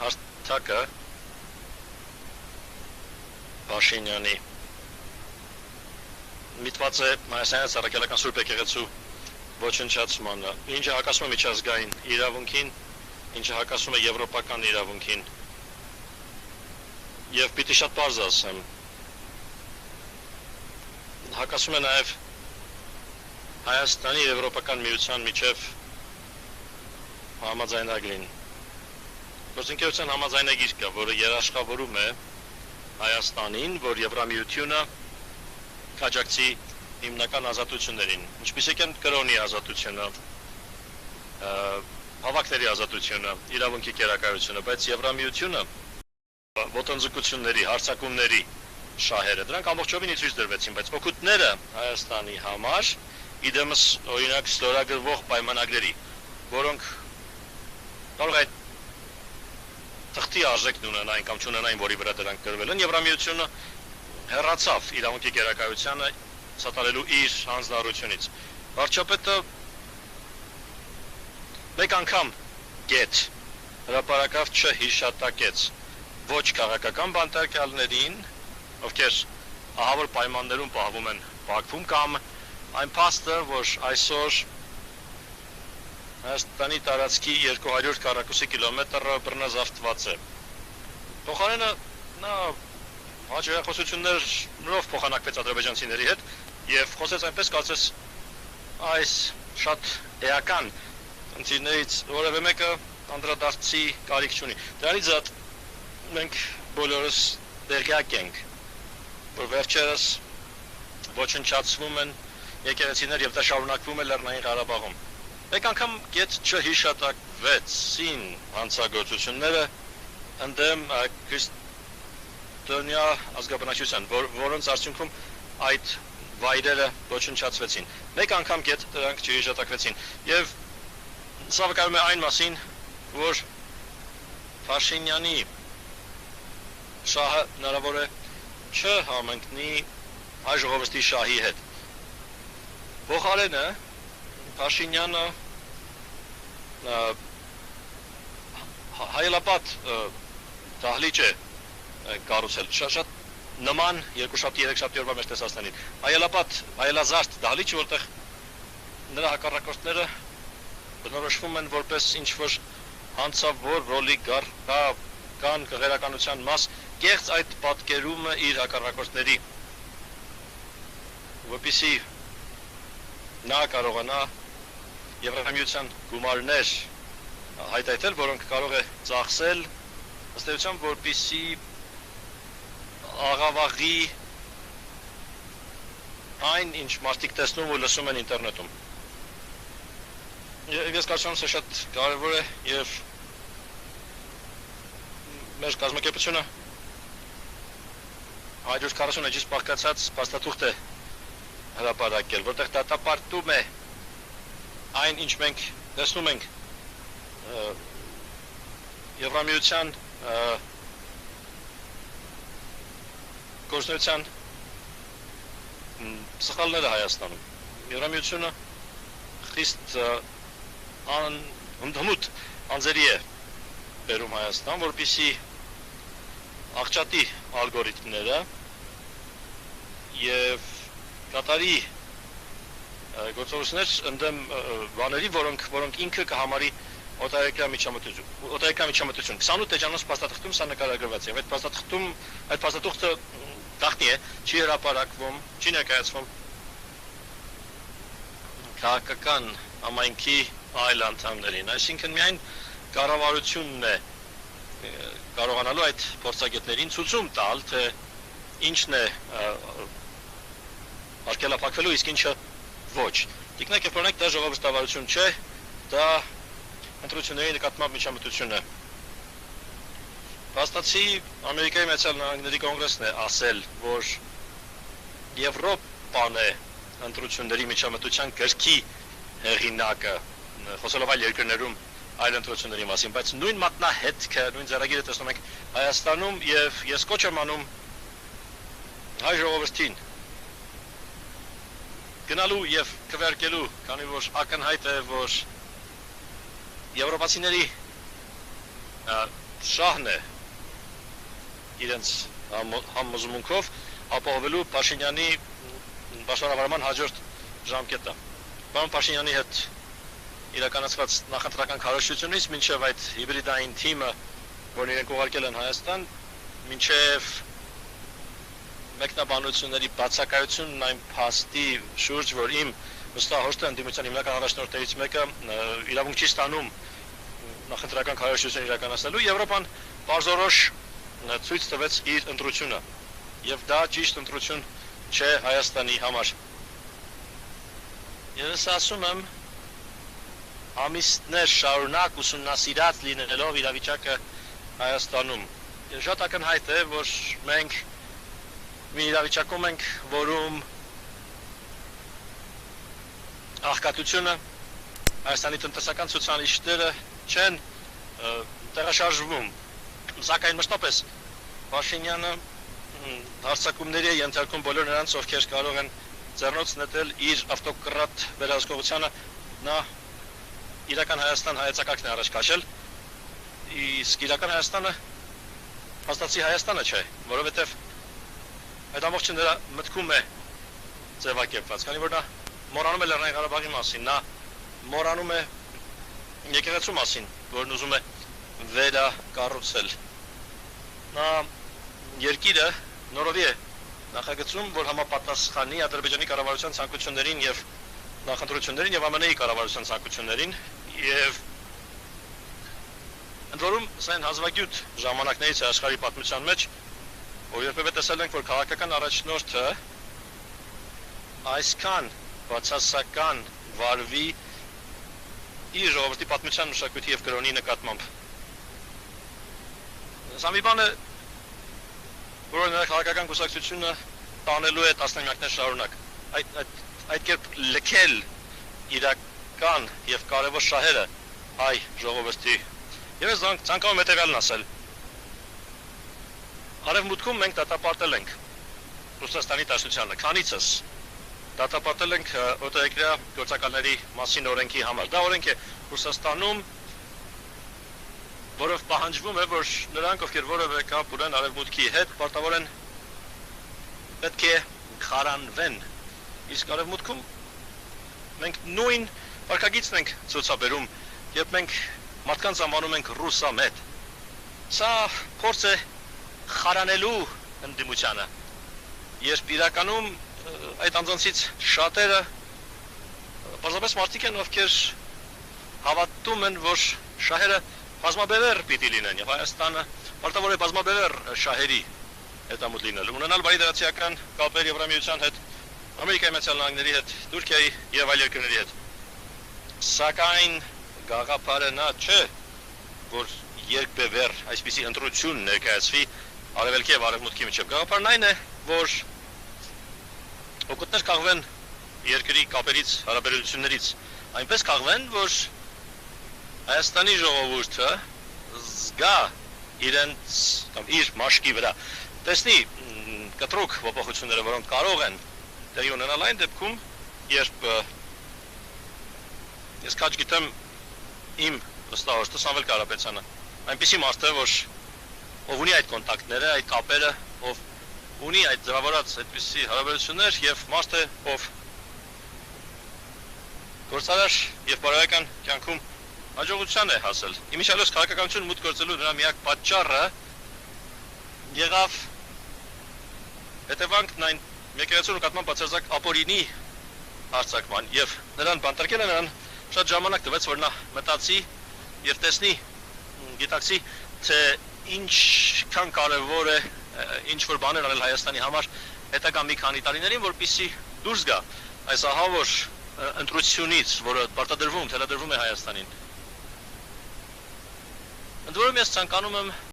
հարթակը Փաշինյանի միտված է Հայաստանի Սարակելական Սուրբ Եկեղեցու ոչնչացմանը, ինչը հակասում է միջազգային իրավունքին, ինչը հակասում է եվրոպական իրավունքին։ Եվ պիտի շատ պարզ ասեմ, հակասում է նաև Հայաստանի եվրոպական միության միջև համաձայնագրին։ Գործընկերության համաձայնագիր կա, որը երաշխավորում է Հայաստանին, որ Եվրամիությունը կաջակցի հիմնական ազատություններին, ինչպիսիք են կրոնի ազատությունը, հավաքների ազատությունը, իրավունքի կերակայությունը, բայց Եվրամիությունը ոտնձգությունների, հարձակումների շահերը, դրանք ամբողջովին ի ցույց դրվեցին, բայց օգուտները Հայաստանի համար իդեմս օրինակ ստորագրվող պայմանագրերի, որոնք կարող է թղթի արժեքն ունենային կամ չունենային, որի վրա դրանք գրվել են, Եվրամիությունը հեռացավ իրավունքի կերակայությանը սատարելու իր հանձնառությունից։ Վարչապետը մեկ անգամ գետ հրապարակավ չհիշատակեց ոչ քաղաքական բանտարկյալներին, ովքեր ահավոր պայմաններում պահվում են Բաքվում, կամ այն փաստը, որ այսօր Հայաստանի տարածքի 200 քառակուսի կիլոմետրը բռնազավթված է։ Փոխարենը նա հաջողություններով փոխանակվեց ադրբեջանցիների հետ եւ խոսեց այնպես, կարծես այս շատ էական ընկերներից որևէ մեկը անդրադարձի կարիք չունի։ Դրանից զատ մենք բոլորս տեղյակ ենք, որ վերջերս ոչնչացվում են եկեղեցիներ եւ դա շարունակվում է Լեռնային Ղարաբաղում։ Մեկ անգամ գետ չհիշատակվեցին հանցագործությունները ընդդեմ քրիստոնյա ազգաբնակչության, որոնց արդյունքում այդ վայրերը ոչնչացվեցին։ Մեկ անգամ գետ դրանք չհիշատակվեցին եւ սա վկայում է այն մասին, որ Փաշինյանի շահը հնարավոր է չհամընկնի հայ ժողովրդի շահի հետ։ Փոխարենը Փաշինյանը հայելապատ դահլիճ է կառուցել, շատ նման երկուշաբթի-երեքշաբթի օրվա մեջ տեսածներին։ Հայելազարդ դահլիճ, որտեղ նրա հակառակորդները բնորոշվում են որպես ինչ-որ հանցավոր օլիգարխական կղերականության մաս, կեղծ այդ պատկերումը իր հակառակորդների, որպեսզի նա կարողանա Եվրամիության գումարներ հայտայտել, որոնք կարող է ծախսել ըստ էության, որպեսզի աղավաղի այն, ինչ մարդիկ տեսնում ու լսում են ինտերնետում։ Ես կարծում եմ, սա շատ կարևոր է եւ մեր կազմակերպությունը 140 էջից բաղկացած փաստաթուղթ է հրապարակել, որտեղ դատապարտում է այն, ինչ մենք տեսնում ենք Եվրամիության գործունեության սխալները Հայաստանում։ Եվրամիությունը խիստ հմուտ անձերի է բերում Հայաստան, որպեսզի աղճատի ալգորիթմները եւ կատարի գործողություններ ընդդեմ բաների, որոնք ինքը կհամարի օտարերկրյա միջամտություն։ 28 էջանոց փաստաթղթում սա նկարագրված է, եւ այդ փաստաթուղթը գաղտնի է, չի հրապարակվում, չի ներկայացվում քաղաքական համայնքի այլ անդամներին, այսինքն միայն կառավարությունն է կարողանալու այդ փորձագետներին ցույցում տալ, թե ինչն է արգելափակվելու, իսկ ինչը ոչ։ Տիկնակ եւ օրինակ դա ժողովրդավարություն չէ, դա ընտրությունների նկատմամբ միջամտություն է։ Փաստացի Ամերիկայի Միացյալ Նահանգների կոնգրեսն է ասել, որ Եվրոպան է ընտրությունների միջամտության գրքի հեղինակը, խոսելով այլ երկրներում այլ ընտրությունների մասին, բայց նույն մատնահետքը, նույն ձեռագիրը տեսնում ենք Հայաստանում, եւ ես կոչ եմ անում հայ ժողովրդին գնալու եւ քվեարկելու, քանի որ ակնհայտ է, որ եվրոպացիների շահն է իրենց համոզմունքով ապահովելու Փաշինյանի պաշտոնավարման հաջորդ ժամկետը։ Պարոն Փաշինյանի հետ իրականացված նախընտրական քարոզությունից մինչև այդ հիբրիդային թիմը, որն իրենք ուղարկել են Հայաստան, մինչև մեկնաբանությունների բացակայությունն այն փաստի շուրջ, որ իմ վստահ ընդդիմության հիմնական առաջնորդներից մեկը իրավունք չի ստանում նախընտրական քարոզություն իրականացնելու, Եվրոպան բարձորոշ ցույց տվեց իր ընտրությունը, եւ դա ճիշտ ընտրություն չէ Հայաստանի համար։ Ես ասում եմ, ամիսներ շարունակ ուսումնասիրած լինելով իրավիճակը Հայաստանում, շատ ակնհայտ է, որ մենք մի իրավիճակում ենք, որում աղքատությունը, Հայաստանի տնտեսական ցուցանիշները չեն տեղաշարժվում, սակայն մշտապես Փաշինյանը հարձակումների է ենթարկում բոլոր նրանց, ովքեր կարող են ձեռնոց նետել իր ավտոկրատ վերահսկողությանը, նա իրական Հայաստան հայեցակարգն է առաջ քաշել, իսկ իրական Հայաստանը հաստատի Հայաստանը չէ, որովհետև այդ ամբողջը նրա մտքում է ձևակերպված, քանի որ նա մոռանում է Լեռնային Ղարաբաղի մասին, նա մոռանում է եկեղեցու մասին, որն ուզում է վերակառուցել։ Նա երկիրը նորովի է նախագծում, որ համապատասխանի Ադրբեջանի կառավարության ցանկություններին եւ նախընտրություններին եւ ԱՄՆ-ի կառավարության ցանկություններին եւ ընդ որում սա այն հազվագյուտ ժամանակներից է աշխարհի պատմության մեջ, որ երբևէ տեսել ենք, որ քաղաքական առաջնորդը այսքան բացասական վարվի իր ժողովրդի պատմության մշակույթի եւ կրոնի նկատմամբ։ Սա մի բան է, որը նրա քաղաքական կուսակցությունը տանելու է տասնամյակներ շարունակ։ Այդ կերպ լքել իրական եւ կարևոր շահերը հայ ժողովրդի։ Եվ ես ցանկանում եմ հետեւյալն ասել։ Արևմուտքում մենք դատապարտել ենք Ռուսաստանի Դաշնությանը, քանիցս դատապարտել ենք օտարերկրյա գործակալների մասին օրենքի համար։ Դա օրենք է Ռուսաստանում, որով պահանջվում է, որ նրանք, ովքեր որևէ կապ ունեն արևմուտքի հետ, պարտավոր են պետք է խարանվեն։ Իսկ արևմուտքում մենք նույն վարքագիծն ենք ցուցաբերում, երբ մենք մարդկանց անվանում ենք ռուսամետ։ Սա փորձ է խարանելու ընդդիմությանը, երբ իրականում այդ անձանցից շատերը պարզապես մարդիկ են, ովքեր հավատում են, որ շահերը բազմաբևեռ պիտի լինեն, եւ Հայաստանը պարտավոր է բազմաբևեռ շահերի հետամուտ լինել, ունենալ բարի դրացիական կապեր Եվրամիության հետ, Ամերիկայի Միացյալ Նահանգների հետ, Թուրքիայի եւ այլ երկրների հետ։ Սակայն գաղափարը նա չէ, որ երկբևեռ այսպիսի ընտրություն ներկայացվի արևելքի եւ արևմուտքի միջեւ։ Գաղափարն այն է, որ օգուտներ կաղվեն երկրի կապերից, հարաբերություններից, այնպես կաղվեն, որ Հայաստանի ժողովուրդը զգա իրենց կամ իր մաշկի վրա տեսնի կտրուկ փոփոխությունները, որոնք կարող են տեղի ունենալ այն դեպքում, երբ ես քաչ գիտեմ իմ վստահորոշ Սամվել Կարապետյանը, այնպիսի մարդ է, որ ով ունի այդ կոնտակտները, այդ կապերը, ով ունի այդ ձևավորած այդպիսի հարաբերություններ եւ մարդ է, ով գործարար եւ բարոյական կյանքում հաջողության է հասել։ Իմիջիալոց քաղաքականություն մուտք գործելու նրա միակ պատճառը եղավ հետևանքն այն եկեղեցու նկատմամբ բացարձակ ապօրինի արձակման եւ նրան բանտարկել են, նրան շատ ժամանակ տվեց, որ նա մտածի եւ տեսնի, գիտակցի, թե ինչքան կարեւոր է ինչ որ բաներ անել Հայաստանի համար հետագա մի քանի տարիներին, որպեսզի դուրս գա այս ահավոր ընտրությունից, որը պարտադրվում, թելադրվում է Հայաստանին։ Ընդ որում ես ցանկանում եմ